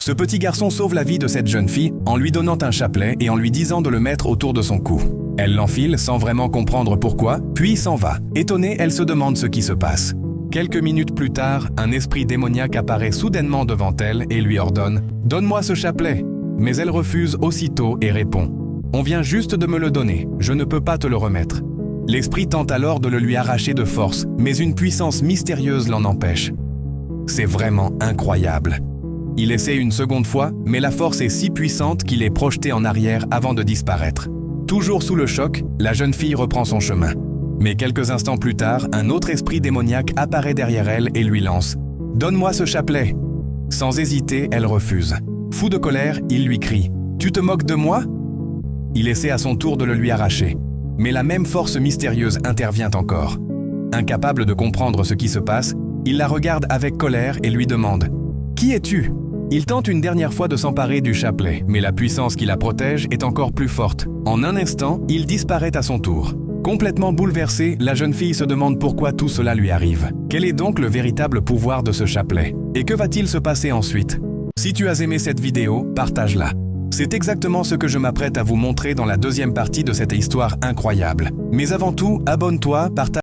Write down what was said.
Ce petit garçon sauve la vie de cette jeune fille en lui donnant un chapelet et en lui disant de le mettre autour de son cou. Elle l'enfile sans vraiment comprendre pourquoi, puis s'en va. Étonnée, elle se demande ce qui se passe. Quelques minutes plus tard, un esprit démoniaque apparaît soudainement devant elle et lui ordonne « Donne-moi ce chapelet !» Mais elle refuse aussitôt et répond « On vient juste de me le donner, je ne peux pas te le remettre. » L'esprit tente alors de le lui arracher de force, mais une puissance mystérieuse l'en empêche. C'est vraiment incroyable. Il essaie une seconde fois, mais la force est si puissante qu'il est projeté en arrière avant de disparaître. Toujours sous le choc, la jeune fille reprend son chemin. Mais quelques instants plus tard, un autre esprit démoniaque apparaît derrière elle et lui lance « Donne-moi ce chapelet !» Sans hésiter, elle refuse. Fou de colère, il lui crie « Tu te moques de moi ?» Il essaie à son tour de le lui arracher. Mais la même force mystérieuse intervient encore. Incapable de comprendre ce qui se passe, il la regarde avec colère et lui demande « Qui es-tu » Il tente une dernière fois de s'emparer du chapelet, mais la puissance qui la protège est encore plus forte. En un instant, il disparaît à son tour. Complètement bouleversée, la jeune fille se demande pourquoi tout cela lui arrive. Quel est donc le véritable pouvoir de ce chapelet? Et que va-t-il se passer ensuite? Si tu as aimé cette vidéo, partage-la. C'est exactement ce que je m'apprête à vous montrer dans la deuxième partie de cette histoire incroyable. Mais avant tout, abonne-toi, partage